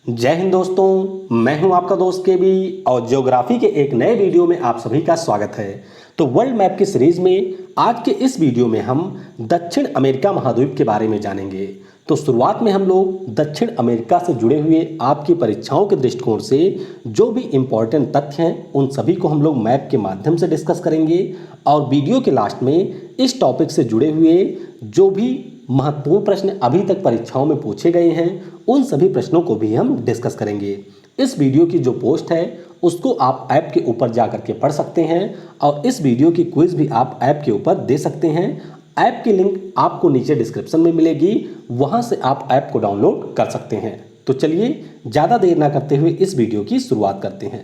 जय हिंद दोस्तों, मैं हूं आपका दोस्त केबी और ज्योग्राफी के एक नए वीडियो में आप सभी का स्वागत है। तो वर्ल्ड मैप की सीरीज में आज के इस वीडियो में हम दक्षिण अमेरिका महाद्वीप के बारे में जानेंगे। तो शुरुआत में हम लोग दक्षिण अमेरिका से जुड़े हुए आपकी परीक्षाओं के दृष्टिकोण से जो भी इम्पोर्टेंट तथ्य हैं उन सभी को हम लोग मैप के माध्यम से डिस्कस करेंगे और वीडियो के लास्ट में इस टॉपिक से जुड़े हुए जो भी महत्वपूर्ण प्रश्न अभी तक परीक्षाओं में पूछे गए हैं उन सभी प्रश्नों को भी हम डिस्कस करेंगे। इस वीडियो की जो पोस्ट है उसको आप ऐप के ऊपर जा करके पढ़ सकते हैं और इस वीडियो की क्विज भी आप ऐप के ऊपर दे सकते हैं। ऐप की लिंक आपको नीचे डिस्क्रिप्शन में मिलेगी, वहां से आप ऐप को डाउनलोड कर सकते हैं। तो चलिए ज़्यादा देर ना करते हुए इस वीडियो की शुरुआत करते हैं।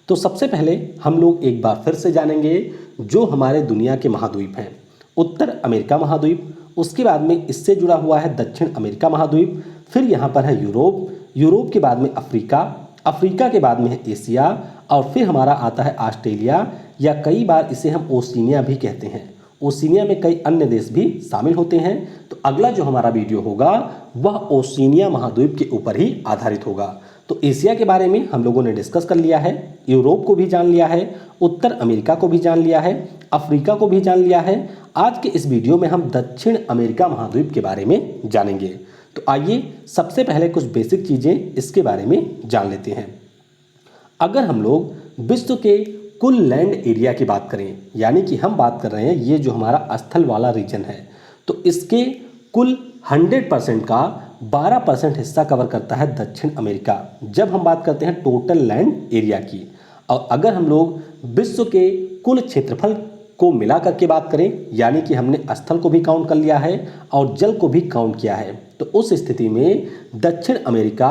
तो सबसे पहले हम लोग एक बार फिर से जानेंगे जो हमारे दुनिया के महाद्वीप हैं। उत्तर अमेरिका महाद्वीप, उसके बाद में इससे जुड़ा हुआ है दक्षिण अमेरिका महाद्वीप, फिर यहाँ पर है यूरोप, यूरोप के बाद में अफ्रीका, अफ्रीका के बाद में है एशिया और फिर हमारा आता है ऑस्ट्रेलिया या कई बार इसे हम ओशिनिया भी कहते हैं। ओशिनिया में कई अन्य देश भी शामिल होते हैं। तो अगला जो हमारा वीडियो होगा वह ओशिनिया महाद्वीप के ऊपर ही आधारित होगा। तो एशिया के बारे में हम लोगों ने डिस्कस कर लिया है, यूरोप को भी जान लिया है, उत्तर अमेरिका को भी जान लिया है, अफ्रीका को भी जान लिया है। आज के इस वीडियो में हम दक्षिण अमेरिका महाद्वीप के बारे में जानेंगे। तो आइए सबसे पहले कुछ बेसिक चीज़ें इसके बारे में जान लेते हैं। अगर हम लोग विश्व के कुल लैंड एरिया की बात करें, यानी कि हम बात कर रहे हैं ये जो हमारा स्थल वाला रीजन है, तो इसके कुल 100% का 12% हिस्सा कवर करता है दक्षिण अमेरिका, जब हम बात करते हैं टोटल लैंड एरिया की। और अगर हम लोग विश्व के कुल क्षेत्रफल को मिला करके बात करें, यानी कि हमने स्थल को भी काउंट कर लिया है और जल को भी काउंट किया है, तो उस स्थिति में दक्षिण अमेरिका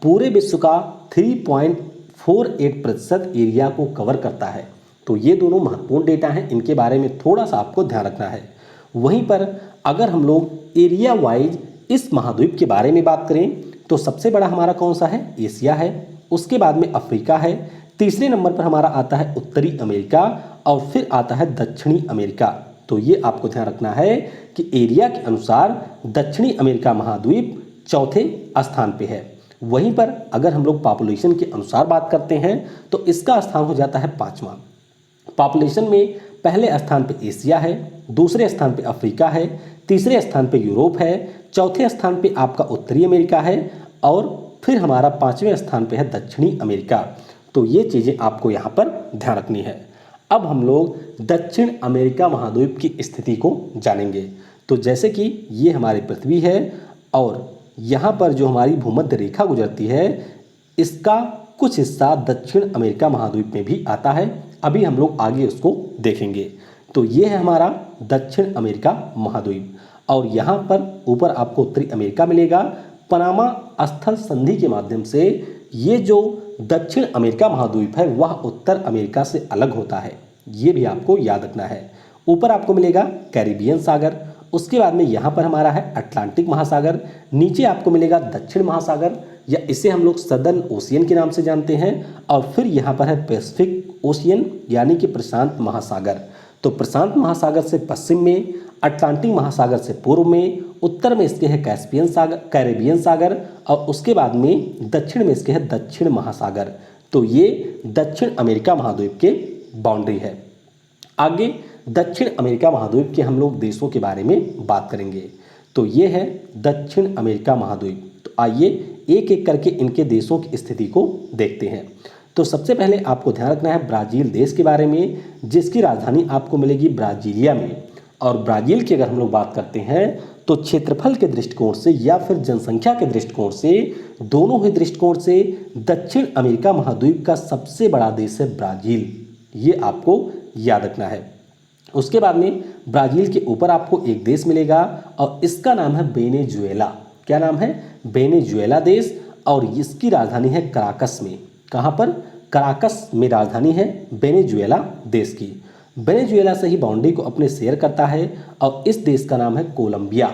पूरे विश्व का 3.48% एरिया को कवर करता है। तो ये दोनों महत्वपूर्ण डेटा हैं, इनके बारे में थोड़ा सा आपको ध्यान रखना है। वहीं पर अगर हम लोग एरिया वाइज इस महाद्वीप के बारे में बात करें तो सबसे बड़ा हमारा कौन सा है? एशिया है, उसके बाद में अफ्रीका है, तीसरे नंबर पर हमारा आता है उत्तरी अमेरिका और फिर आता है दक्षिणी अमेरिका। तो ये आपको ध्यान रखना है कि एरिया के अनुसार दक्षिणी अमेरिका महाद्वीप चौथे स्थान पे है। वहीं पर अगर हम लोग पॉपुलेशन के अनुसार बात करते हैं तो इसका स्थान हो जाता है 5वां। पॉपुलेशन में पहले स्थान पे एशिया है, दूसरे स्थान पे अफ्रीका है, तीसरे स्थान पे यूरोप है, चौथे स्थान पे आपका उत्तरी अमेरिका है और फिर हमारा 5वें स्थान पे है दक्षिणी अमेरिका। तो ये चीज़ें आपको यहाँ पर ध्यान रखनी है। अब हम लोग दक्षिण अमेरिका महाद्वीप की स्थिति को जानेंगे। तो जैसे कि ये हमारी पृथ्वी है और यहाँ पर जो हमारी भूमध्य रेखा गुजरती है, इसका कुछ हिस्सा दक्षिण अमेरिका महाद्वीप में भी आता है। अभी हम लोग आगे उसको देखेंगे। तो ये है हमारा दक्षिण अमेरिका महाद्वीप और यहाँ पर ऊपर आपको उत्तरी अमेरिका मिलेगा। पनामा स्थल संधि के माध्यम से ये जो दक्षिण अमेरिका महाद्वीप है वह उत्तर अमेरिका से अलग होता है, ये भी आपको याद रखना है। ऊपर आपको मिलेगा कैरिबियन सागर, उसके बाद में यहाँ पर हमारा है अटलांटिक महासागर, नीचे आपको मिलेगा दक्षिण महासागर या इसे हम लोग सदर्न ओशियन के नाम से जानते हैं और फिर यहाँ पर है पैसिफिक ओशियन यानी कि प्रशांत महासागर। तो प्रशांत महासागर से पश्चिम में, अटलांटिक महासागर से पूर्व में, उत्तर में इसके है कैस्पियन सागर, कैरेबियन सागर और उसके बाद में दक्षिण में इसके है दक्षिण महासागर। तो ये दक्षिण अमेरिका महाद्वीप के बाउंड्री है। आगे दक्षिण अमेरिका महाद्वीप के हम लोग देशों के बारे में बात करेंगे। तो ये है दक्षिण अमेरिका महाद्वीप। तो आइए एक एक करके इनके देशों की स्थिति को देखते हैं। तो सबसे पहले आपको ध्यान रखना है ब्राज़ील देश के बारे में, जिसकी राजधानी आपको मिलेगी ब्राजीलिया में। और ब्राज़ील की अगर हम लोग बात करते हैं तो क्षेत्रफल के दृष्टिकोण से या फिर जनसंख्या के दृष्टिकोण से, दोनों ही दृष्टिकोण से दक्षिण अमेरिका महाद्वीप का सबसे बड़ा देश है ब्राज़ील, ये आपको याद रखना है। उसके बाद में ब्राज़ील के ऊपर आपको एक देश मिलेगा और इसका नाम है वेनेजुएला। क्या नाम है? वेनेजुएला देश और इसकी राजधानी है कराकस में। कहाँ पर? कराकस में राजधानी है वेनेजुएला देश की। वेनेजुएला से ही बाउंड्री को अपने शेयर करता है और इस देश का नाम है कोलंबिया।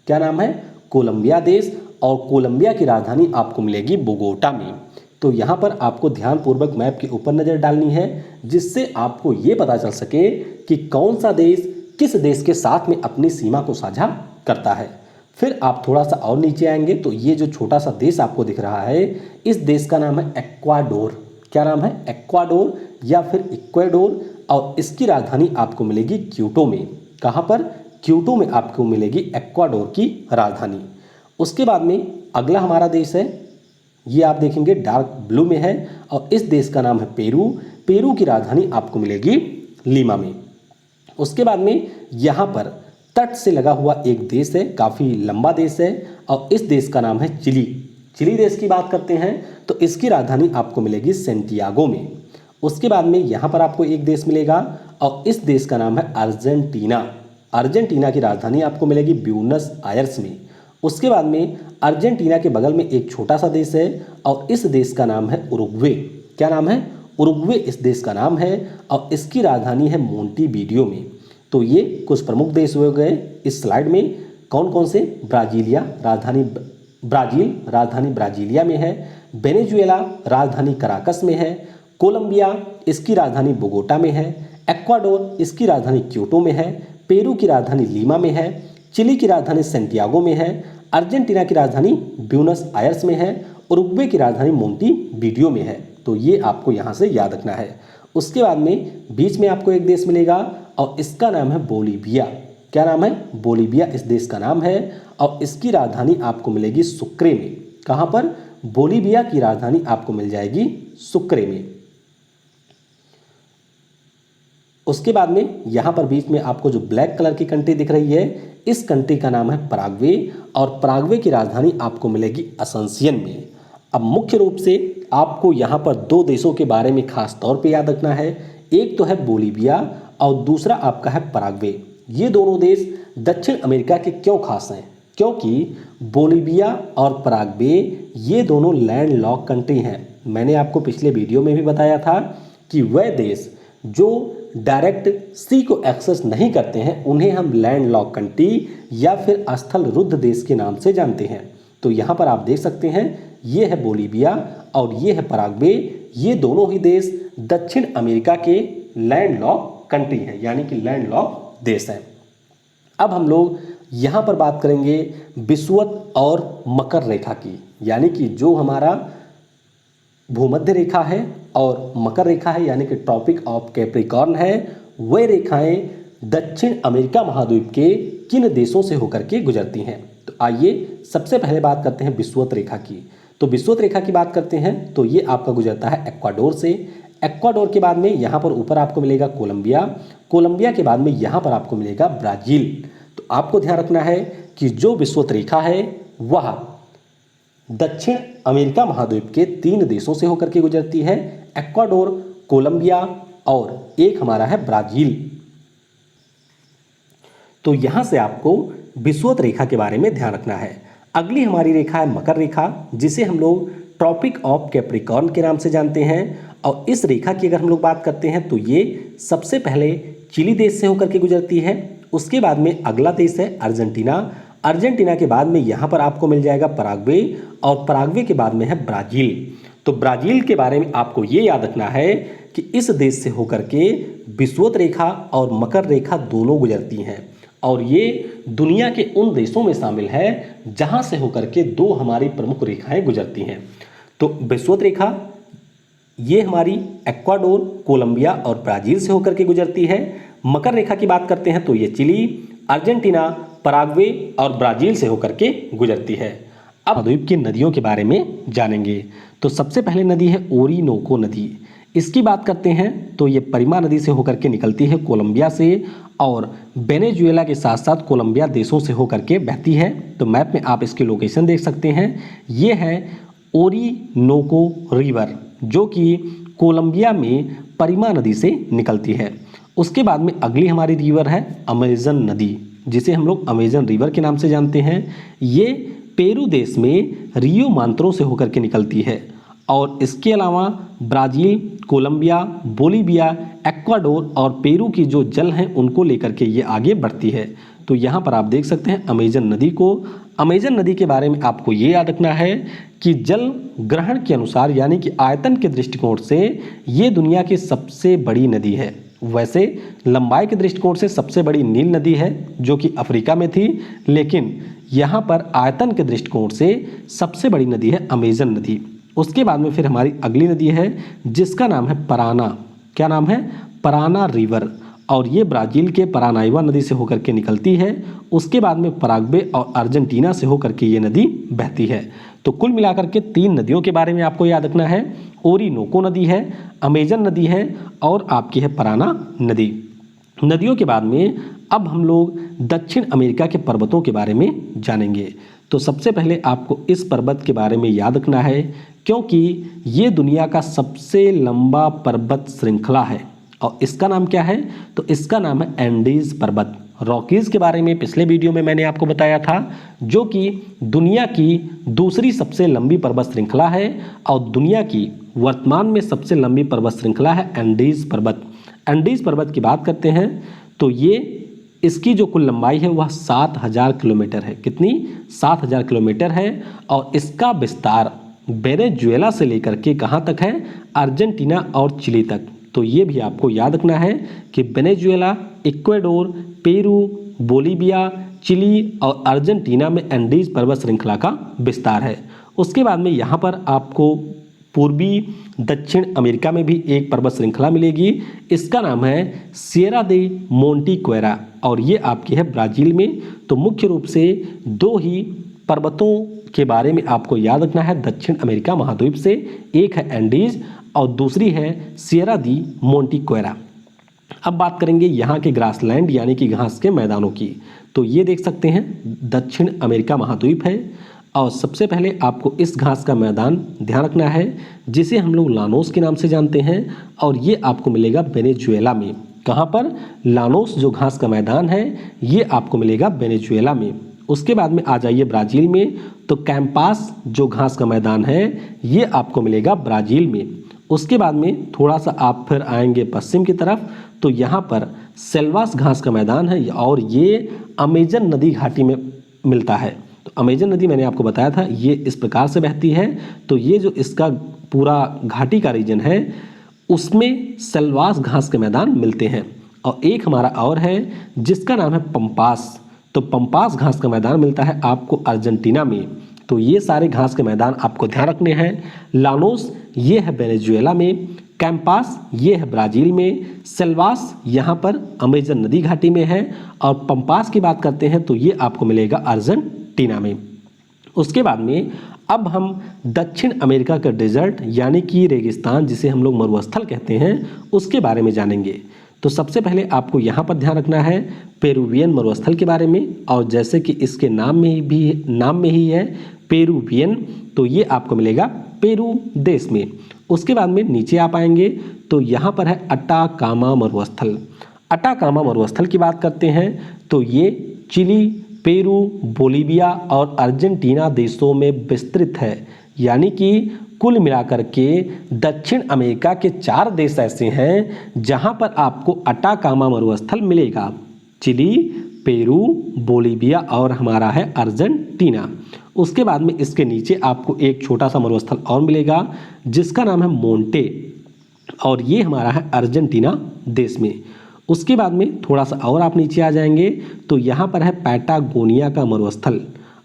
क्या नाम है? कोलंबिया देश और कोलंबिया की राजधानी आपको मिलेगी बोगोटा में। तो यहाँ पर आपको ध्यानपूर्वक मैप के ऊपर नज़र डालनी है जिससे आपको ये पता चल सके कि कौन सा देश किस देश के साथ में अपनी सीमा को साझा करता है। फिर आप थोड़ा सा और नीचे आएंगे तो ये जो छोटा सा देश आपको दिख रहा है, इस देश का नाम है एक्वाडोर। क्या नाम है? एक्वाडोर या फिर इक्वाडोर। और इसकी राजधानी आपको मिलेगी क्योटो में। कहाँ पर? क्योटो में आपको मिलेगी एक्वाडोर की राजधानी। उसके बाद में अगला हमारा देश है, ये आप देखेंगे डार्क ब्लू में है, और इस देश का नाम है पेरू। पेरू की राजधानी आपको मिलेगी लीमा में। उसके बाद में यहाँ पर तट से लगा हुआ एक देश है, काफ़ी लंबा देश है, और इस देश का नाम है चिली। चिली देश की बात करते हैं तो इसकी राजधानी आपको मिलेगी सेंटियागो में। उसके बाद में यहाँ पर आपको एक देश मिलेगा, और इस देश का नाम है अर्जेंटीना। अर्जेंटीना की राजधानी आपको मिलेगी ब्यूनस आयर्स में। उसके बाद में अर्जेंटीना के बगल में एक छोटा सा देश है, और इस देश का नाम है उरुग्वे। क्या नाम है? उरुग्वे इस देश का नाम है, और इसकी राजधानी है मोंटेवीडियो में। तो ये कुछ प्रमुख देश हो गए इस स्लाइड में। कौन कौन से? ब्राजीलिया, राजधानी ब्राजील, राजधानी ब्राजीलिया में है। वेनेजुएला, राजधानी कराकस में है। कोलंबिया, इसकी राजधानी बोगोटा में है। एक्वाडोर, इसकी राजधानी क्योटो में है। पेरू की राजधानी लीमा में है। चिली की राजधानी सेंटियागो में है। अर्जेंटीना की राजधानी ब्यूनस आयर्स में है। उरुग्वे की राजधानी मोंटेवीडियो में है। तो ये आपको यहाँ से याद रखना है। उसके बाद में बीच में आपको एक देश मिलेगा, और इसका नाम है बोलीविया। क्या नाम है? बोलीविया इस देश का नाम है, और इसकी राजधानी आपको मिलेगी सुक्रे में। कहाँ पर? बोलीविया की राजधानी आपको मिल जाएगी सुक्रे में। उसके बाद में यहाँ पर बीच में आपको जो ब्लैक कलर की कंट्री दिख रही है, इस कंट्री का नाम है पराग्वे, और पराग्वे की राजधानी आपको मिलेगी असंसियन में। अब मुख्य रूप से आपको यहाँ पर दो देशों के बारे में खास तौर पे याद रखना है। एक तो है बोलीविया, और दूसरा आपका है पराग्वे। ये दोनों देश दक्षिण अमेरिका के क्यों खास हैं? क्योंकि बोलीविया और पराग्वे ये दोनों लैंड लॉक कंट्री हैं। मैंने आपको पिछले वीडियो में भी बताया था कि वह देश जो डायरेक्ट सी को एक्सेस नहीं करते हैं, उन्हें हम लैंड लॉक कंट्री या फिर स्थल रुद्ध देश के नाम से जानते हैं। तो यहाँ पर आप देख सकते हैं, ये है बोलीविया और ये है पराग्वे। ये दोनों ही देश दक्षिण अमेरिका के लैंड लॉक कंट्री हैं, यानी कि लैंड लॉक देश हैं। अब हम लोग यहाँ पर बात करेंगे विषुवत और मकर रेखा की, यानी कि जो हमारा भूमध्य रेखा है और मकर रेखा है, यानी कि ट्रॉपिक ऑफ कैप्रिकॉर्न है, वह रेखाएं दक्षिण अमेरिका महाद्वीप के किन देशों से होकर के गुजरती हैं। तो आइए सबसे पहले बात करते हैं विषुवत रेखा की। तो विषुवत रेखा की बात करते हैं तो ये आपका गुजरता है एक्वाडोर से। एक्वाडोर के बाद में यहाँ पर ऊपर आपको मिलेगा कोलंबिया। कोलंबिया के बाद में यहाँ पर आपको मिलेगा ब्राज़ील। तो आपको ध्यान रखना है कि जो विषुवत रेखा है वह दक्षिण अमेरिका महाद्वीप के 3 देशों से होकर के गुजरती है, एक्वाडोर, कोलंबिया और एक हमारा है ब्राज़ील। तो यहाँ से आपको विषुवत रेखा के बारे में ध्यान रखना है। अगली हमारी रेखा है मकर रेखा, जिसे हम लोग ट्रॉपिक ऑफ कैप्रिकॉर्न के नाम से जानते हैं। और इस रेखा की अगर हम लोग बात करते हैं तो ये सबसे पहले चिली देश से होकर के गुजरती है। उसके बाद में अगला देश है अर्जेंटीना। अर्जेंटीना के बाद में यहाँ पर आपको मिल जाएगा पराग्वे, और पराग्वे के बाद में है ब्राज़ील। तो ब्राज़ील के बारे में आपको ये याद रखना है कि इस देश से होकर के विषुवत रेखा और मकर रेखा दोनों गुजरती हैं, और ये दुनिया के उन देशों में शामिल है जहाँ से होकर के 2 हमारी प्रमुख रेखाएं गुजरती हैं। तो विषुवत रेखा ये हमारी एक्वाडोर, कोलंबिया और ब्राज़ील से होकर के गुजरती है। मकर रेखा की बात करते हैं तो ये चिली, अर्जेंटीना, पराग्वे और ब्राज़ील से होकर के गुजरती है। अब महाद्वीप की नदियों के बारे में जानेंगे। तो सबसे पहले नदी है ओरिनोको नदी। इसकी बात करते हैं तो ये परिमा नदी से होकर के निकलती है कोलंबिया से, और वेनेजुएला के साथ साथ कोलंबिया देशों से होकर के बहती है। तो मैप में आप इसकी लोकेशन देख सकते हैं। ये है ओरिनोको रिवर, जो कि कोलंबिया में परिमा नदी से निकलती है। उसके बाद में अगली हमारी रिवर है अमेजन नदी, जिसे हम लोग अमेजन रिवर के नाम से जानते हैं। ये पेरू देश में रियो मांत्रो से होकर के निकलती है, और इसके अलावा ब्राज़ील, कोलंबिया, बोलीविया, एक्वाडोर और पेरू की जो जल हैं उनको लेकर के ये आगे बढ़ती है। तो यहाँ पर आप देख सकते हैं अमेजन नदी को। अमेजन नदी के बारे में आपको ये याद रखना है कि जल ग्रहण के अनुसार, यानी कि आयतन के दृष्टिकोण से ये दुनिया की सबसे बड़ी नदी है। वैसे लंबाई के दृष्टिकोण से सबसे बड़ी नील नदी है जो कि अफ्रीका में थी, लेकिन यहाँ पर आयतन के दृष्टिकोण से सबसे बड़ी नदी है अमेजन नदी। उसके बाद में फिर हमारी अगली नदी है जिसका नाम है पराना। क्या नाम है? पराना रिवर, और ये ब्राज़ील के परानाइवा नदी से होकर के निकलती है। उसके बाद में पराग्वे और अर्जेंटीना से होकर के ये नदी बहती है। तो कुल मिलाकर के 3 नदियों के बारे में आपको याद रखना है। ओरिनोको नदी है, अमेजन नदी है और आपकी है पराना नदी। नदियों के बाद में अब हम लोग दक्षिण अमेरिका के पर्वतों के बारे में जानेंगे। तो सबसे पहले आपको इस पर्वत के बारे में याद रखना है, क्योंकि ये दुनिया का सबसे लंबा पर्वत श्रृंखला है। और इसका नाम क्या है? तो इसका नाम है एंडीज पर्वत। रॉकीज के बारे में पिछले वीडियो में मैंने आपको बताया था, जो कि दुनिया की दूसरी सबसे लंबी पर्वत श्रृंखला है और दुनिया की वर्तमान में सबसे लंबी पर्वत श्रृंखला है एंडीज पर्वत। एंडीज पर्वत की बात करते हैं तो ये इसकी जो कुल लंबाई है वह 7000 किलोमीटर है। कितनी? 7000 किलोमीटर है। और इसका विस्तार वेनेजुएला से लेकर के कहाँ तक है? अर्जेंटीना और चिली तक। तो ये भी आपको याद रखना है कि Venezuela, Ecuador, Peru, Bolivia, Chile और अर्जेंटीना में एंडीज पर्वत श्रृंखला का विस्तार है। उसके बाद में यहाँ पर आपको पूर्वी दक्षिण अमेरिका में भी एक पर्वत श्रृंखला मिलेगी। इसका नाम है सिएरा दे मोंटिक्वेरा और ये आपकी है ब्राज़ील में। तो मुख्य रूप से 2 ही पर्वतों के बारे में आपको याद रखना है दक्षिण अमेरिका महाद्वीप से। एक है एंडीज और दूसरी है सिएरा दी मोंटिक्वेरा। अब बात करेंगे यहाँ के ग्रासलैंड यानी कि घास के मैदानों की। तो ये देख सकते हैं दक्षिण अमेरिका महाद्वीप है और सबसे पहले आपको इस घास का मैदान ध्यान रखना है जिसे हम लोग लानोस के नाम से जानते हैं और ये आपको मिलेगा वेनेजुएला में। कहाँ पर? लानोस जो घास का मैदान है ये आपको मिलेगा वेनेजुएला में। उसके बाद में आ जाइए ब्राज़ील में, तो कैंपास जो घास का मैदान है ये आपको मिलेगा ब्राज़ील में। उसके बाद में थोड़ा सा आप फिर आएंगे पश्चिम की तरफ, तो यहाँ पर सेल्वास घास का मैदान है और ये अमेजन नदी घाटी में मिलता है। तो अमेजन नदी मैंने आपको बताया था ये इस प्रकार से बहती है। तो ये जो इसका पूरा घाटी का रीजन है उसमें सेल्वास घास के मैदान मिलते हैं। और एक हमारा और है जिसका नाम है पंपास। तो पंपास घास का मैदान मिलता है आपको अर्जेंटीना में। तो ये सारे घास के मैदान आपको ध्यान रखने हैं। लानोस ये है वेनेजुएला में, कैंपास ये है ब्राज़ील में, सेल्वास यहाँ पर अमेजन नदी घाटी में है और पंपास की बात करते हैं तो ये आपको मिलेगा अर्जेंटीना में। उसके बाद में अब हम दक्षिण अमेरिका का डेजर्ट यानी कि रेगिस्तान जिसे हम लोग मरुस्थल कहते हैं उसके बारे में जानेंगे। तो सबसे पहले आपको यहाँ पर ध्यान रखना है पेरुवियन मरुस्थल के बारे में, और जैसे कि इसके नाम में ही है पेरुवियन, तो ये आपको मिलेगा पेरू देश में। उसके बाद में नीचे आप आएंगे तो यहाँ पर है अटाकामा मरुस्थल। अटाकामा मरुस्थल की बात करते हैं तो ये चिली, पेरू, बोलीविया और अर्जेंटीना देशों में विस्तृत है। यानी कि कुल मिलाकर के दक्षिण अमेरिका के 4 देश ऐसे हैं जहां पर आपको अटाकामा मरुस्थल मिलेगा। चिली, पेरू, बोलीविया और हमारा है अर्जेंटीना। उसके बाद में इसके नीचे आपको एक छोटा सा मरुस्थल और मिलेगा जिसका नाम है मोंटे, और ये हमारा है अर्जेंटीना देश में। उसके बाद में थोड़ा सा और आप नीचे आ जाएंगे तो यहाँ पर है पैटागोनिया का मरुस्थल,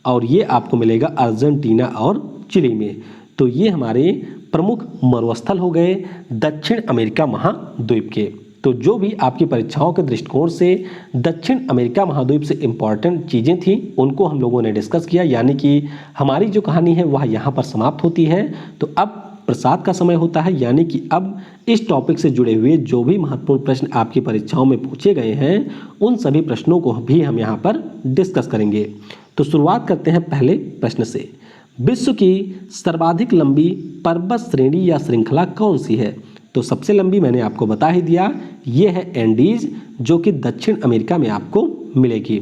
और ये आपको मिलेगा अर्जेंटीना और चिली में। तो ये हमारे प्रमुख मरुस्थल हो गए दक्षिण अमेरिका महाद्वीप के। तो जो भी आपकी परीक्षाओं के दृष्टिकोण से दक्षिण अमेरिका महाद्वीप से इम्पॉर्टेंट चीज़ें थी उनको हम लोगों ने डिस्कस किया, यानी कि हमारी जो कहानी है वह यहाँ पर समाप्त होती है। तो अब प्रसाद का समय होता है, यानी कि अब इस टॉपिक से जुड़े हुए जो भी महत्वपूर्ण प्रश्न आपकी परीक्षाओं में पूछे गए हैं उन सभी प्रश्नों को भी हम यहाँ पर डिस्कस करेंगे। तो शुरुआत करते हैं पहले प्रश्न से। विश्व की सर्वाधिक लंबी पर्वत श्रेणी या श्रृंखला कौन सी है? तो सबसे लंबी मैंने आपको बता ही दिया, ये है एंडीज जो कि दक्षिण अमेरिका में आपको मिलेगी।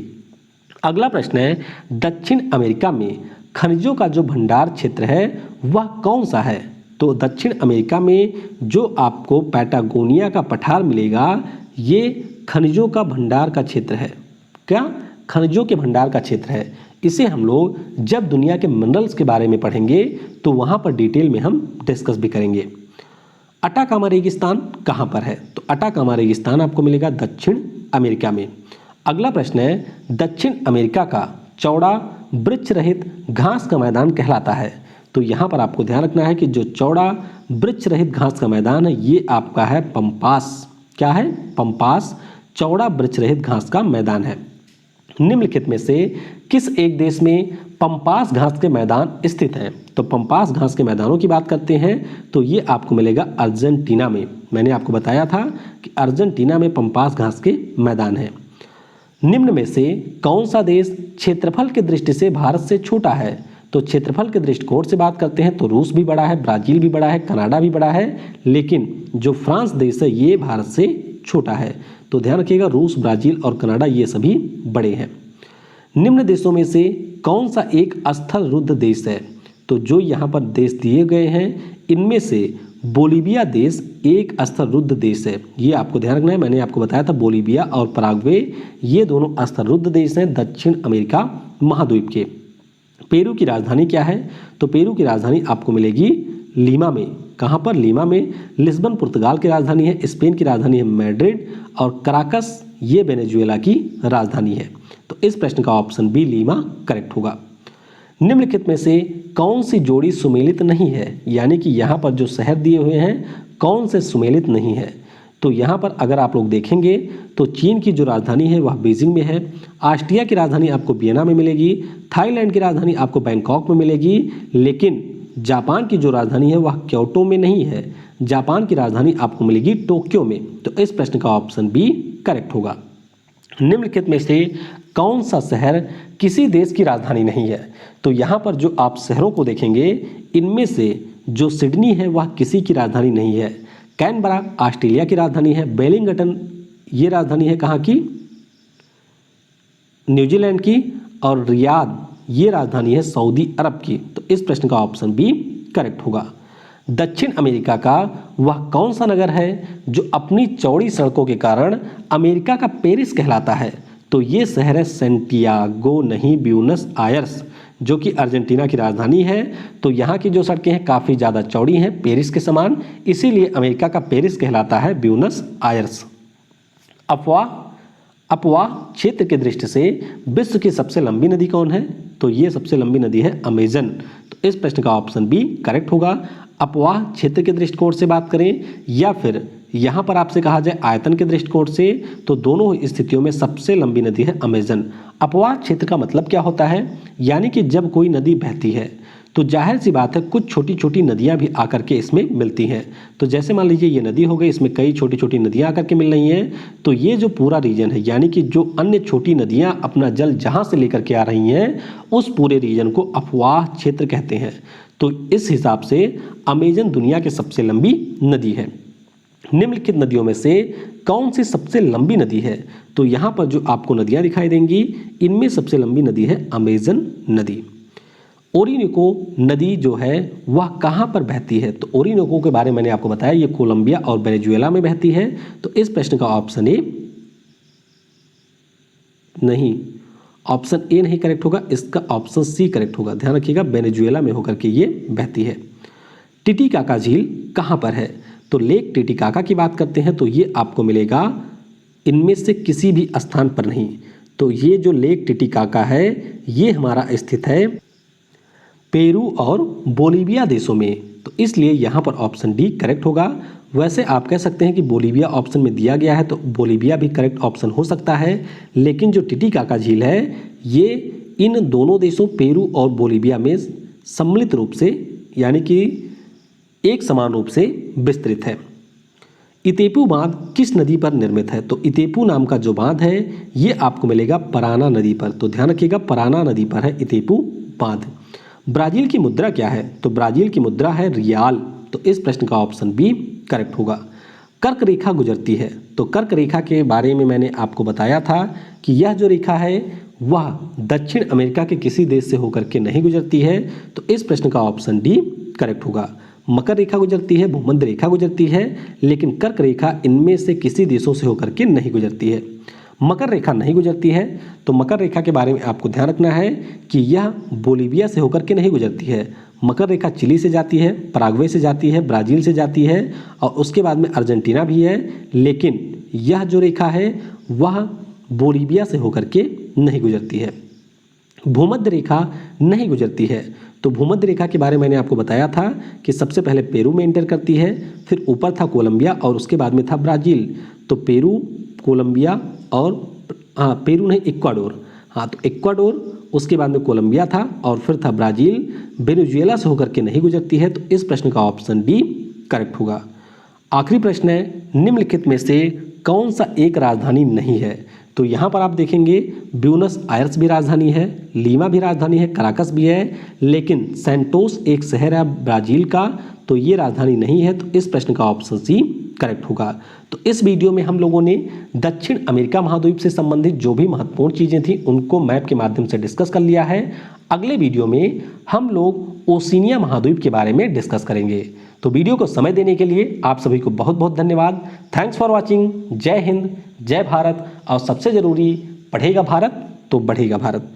अगला प्रश्न है दक्षिण अमेरिका में खनिजों का जो भंडार क्षेत्र है वह कौन सा है? तो दक्षिण अमेरिका में जो आपको पैटागोनिया का पठार मिलेगा ये खनिजों का भंडार का क्षेत्र है। क्या? खनिजों के भंडार का क्षेत्र है। इसे हम लोग जब दुनिया के मिनरल्स के बारे में पढ़ेंगे तो वहाँ पर डिटेल में हम डिस्कस भी करेंगे। अटाकामा रेगिस्तान कहाँ पर है? तो अटाकामा रेगिस्तान आपको मिलेगा दक्षिण अमेरिका में। अगला प्रश्न है दक्षिण अमेरिका का चौड़ा वृक्ष रहित घास का मैदान कहलाता है। तो यहाँ पर आपको ध्यान रखना है कि जो चौड़ा वृक्ष रहित घास का मैदान है ये आपका है पंपास। क्या है? पंपास, चौड़ा वृक्ष रहित घास का मैदान है। निम्नलिखित में से किस एक देश में पंपास घास के मैदान स्थित हैं? तो पंपास घास के मैदानों की बात करते हैं तो ये आपको मिलेगा अर्जेंटीना में। मैंने आपको बताया था कि अर्जेंटीना में पंपास घास के मैदान हैं। निम्न में से कौन सा देश क्षेत्रफल की दृष्टि से भारत से छोटा है? तो क्षेत्रफल के दृष्टिकोण से बात करते हैं तो रूस भी बड़ा है, ब्राजील भी बड़ा है, कनाडा भी बड़ा है, लेकिन जो फ्रांस देश है ये भारत से छोटा है। तो ध्यान रखिएगा, रूस, ब्राजील और कनाडा ये सभी बड़े हैं। निम्न देशों में से कौन सा एक स्थल रुद्ध देश है? तो जो यहाँ पर देश दिए गए हैं इनमें से बोलीविया देश एक स्थल रुद्ध देश है। ये आपको ध्यान रखना है। मैंने आपको बताया था बोलीविया और पराग्वे ये दोनों स्थल रुद्ध देश हैं दक्षिण अमेरिका महाद्वीप के। पेरू की राजधानी क्या है? तो पेरू की राजधानी आपको मिलेगी लीमा में। कहाँ पर? लीमा में। लिस्बन पुर्तगाल की राजधानी है, स्पेन की राजधानी है मैड्रिड और कराकस ये वेनेजुएला की राजधानी है। तो इस प्रश्न का ऑप्शन बी लीमा करेक्ट होगा। निम्नलिखित में से कौन सी जोड़ी सुमेलित नहीं है? यानी कि यहाँ पर जो शहर दिए हुए हैं कौन से सुमेलित नहीं है? तो यहाँ पर अगर आप लोग देखेंगे तो चीन की जो राजधानी है वह बीजिंग में है, ऑस्ट्रिया की राजधानी आपको वियना में मिलेगी, थाईलैंड की राजधानी आपको बैंकॉक में मिलेगी, लेकिन जापान की जो राजधानी है वह क्योटो में नहीं है। जापान की राजधानी आपको मिलेगी टोक्यो में। तो इस प्रश्न का ऑप्शन बी करेक्ट होगा। निम्नलिखित में से कौन सा शहर किसी देश की राजधानी नहीं है? तो यहाँ पर जो आप शहरों को देखेंगे इनमें से जो सिडनी है वह किसी की राजधानी नहीं है। कैनबरा ऑस्ट्रेलिया की राजधानी है, वेलिंगटन ये राजधानी है कहाँ की? न्यूजीलैंड की, और रियाद ये राजधानी है सऊदी अरब की। तो इस प्रश्न का ऑप्शन बी करेक्ट होगा। दक्षिण अमेरिका का वह कौन सा नगर है जो अपनी चौड़ी सड़कों के कारण अमेरिका का पेरिस कहलाता है? तो ये शहर है सेंटियागो, नहीं ब्यूनस आयर्स, जो कि अर्जेंटीना की राजधानी है। तो यहाँ की जो सड़कें हैं काफ़ी ज़्यादा चौड़ी हैं पेरिस के समान, इसीलिए अमेरिका का पेरिस कहलाता है ब्यूनस आयर्स। अपवाह क्षेत्र की दृष्टि से विश्व की सबसे लंबी नदी कौन है? तो ये सबसे लंबी नदी है अमेजन। तो इस प्रश्न का ऑप्शन बी करेक्ट होगा। अपवाह क्षेत्र के दृष्टिकोण से बात करें या फिर यहाँ पर आपसे कहा जाए आयतन के दृष्टिकोण से, तो दोनों स्थितियों में सबसे लंबी नदी है अमेजन। अपवाह क्षेत्र का मतलब क्या होता है? यानी कि जब कोई नदी बहती है तो जाहिर सी बात है कुछ छोटी छोटी नदियाँ भी आकर के इसमें मिलती हैं। तो जैसे मान लीजिए ये नदी हो गई, इसमें कई छोटी छोटी नदियाँ आकर के मिल रही हैं, तो ये जो पूरा रीजन है यानी कि जो अन्य छोटी नदियाँ अपना जल जहाँ से लेकर के आ रही हैं उस पूरे रीजन को अपवाह क्षेत्र कहते हैं। तो इस हिसाब से अमेजन दुनिया की सबसे लंबी नदी है। निम्नलिखित नदियों में से कौन सी सबसे लंबी नदी है? तो यहाँ पर जो आपको नदियाँ दिखाई देंगी इनमें सबसे लंबी नदी है अमेजन नदी। ओरिनोको नदी जो है वह कहाँ पर बहती है? तो ओरिनोको के बारे में मैंने आपको बताया ये कोलंबिया और वेनेजुएला में बहती है। तो इस प्रश्न का ऑप्शन ए नहीं, ऑप्शन ए नहीं करेक्ट होगा, इसका ऑप्शन सी करेक्ट होगा। ध्यान रखिएगा वेनेजुएला में होकर के ये बहती है। टिटिकाका झील कहाँ पर है? तो लेक टिटिकाका की बात करते हैं तो ये आपको मिलेगा इनमें से किसी भी स्थान पर नहीं। तो ये जो लेक टिटिकाका है ये हमारा स्थित है पेरू और बोलीविया देशों में। तो इसलिए यहाँ पर ऑप्शन डी करेक्ट होगा। वैसे आप कह सकते हैं कि बोलीविया ऑप्शन में दिया गया है तो बोलीविया भी करेक्ट ऑप्शन हो सकता है, लेकिन जो टिटिकाका झील है ये इन दोनों देशों पेरू और बोलीविया में सम्मिलित रूप से यानी कि एक समान रूप से विस्तृत है। इतेपू बांध किस नदी पर निर्मित है? तो इतेपू नाम का जो बांध है ये आपको मिलेगा पराना नदी पर। तो ध्यान रखिएगा पराना नदी पर है इतेपू बांध। ब्राजील की मुद्रा क्या है? तो ब्राजील की मुद्रा है रियाल। तो इस प्रश्न का ऑप्शन बी करेक्ट होगा। कर्क रेखा गुजरती है, तो कर्क रेखा के बारे में मैंने आपको बताया था कि यह जो रेखा है वह दक्षिण अमेरिका के किसी देश से होकर के नहीं गुजरती है। तो इस प्रश्न का ऑप्शन डी करेक्ट होगा। मकर रेखा गुजरती है, भूमध्य रेखा गुजरती है, लेकिन कर्क रेखा इनमें से किसी देशों से होकर के नहीं गुजरती है। मकर रेखा नहीं गुजरती है, तो मकर रेखा के बारे में आपको ध्यान रखना है कि यह बोलीविया से होकर के नहीं गुजरती है। मकर रेखा चिली से जाती है, पराग्वे से जाती है, ब्राज़ील से जाती है और उसके बाद में अर्जेंटीना भी है, लेकिन यह जो रेखा है वह बोलीविया से होकर के नहीं गुजरती है। भूमध्य रेखा नहीं गुजरती है। तो भूमध्य रेखा के बारे में मैंने आपको बताया था कि सबसे पहले पेरू में एंटर करती है, फिर ऊपर था कोलंबिया और उसके बाद में था ब्राज़ील। तो पेरू, कोलंबिया और पेरू नहीं, इक्वाडोर। तो इक्वाडोर, उसके बाद में कोलंबिया था और फिर था ब्राज़ील। वेनेजुएला से होकर के नहीं गुजरती है। तो इस प्रश्न का ऑप्शन डी करेक्ट होगा। आखिरी प्रश्न है, निम्नलिखित में से कौन सा एक राजधानी नहीं है? तो यहाँ पर आप देखेंगे ब्यूनस आयर्स भी राजधानी है, लीमा भी राजधानी है, कराकस भी है, लेकिन सैंटोस एक शहर है ब्राज़ील का, तो ये राजधानी नहीं है। तो इस प्रश्न का ऑप्शन सी करेक्ट होगा। तो इस वीडियो में हम लोगों ने दक्षिण अमेरिका महाद्वीप से संबंधित जो भी महत्वपूर्ण चीज़ें थी उनको मैप के माध्यम से डिस्कस कर लिया है। अगले वीडियो में हम लोग ओशिनिया महाद्वीप के बारे में डिस्कस करेंगे। तो वीडियो को समय देने के लिए आप सभी को बहुत बहुत धन्यवाद। Thanks for watching. जय हिंद, जय भारत, और सबसे ज़रूरी, पढ़ेगा भारत तो बढ़ेगा भारत।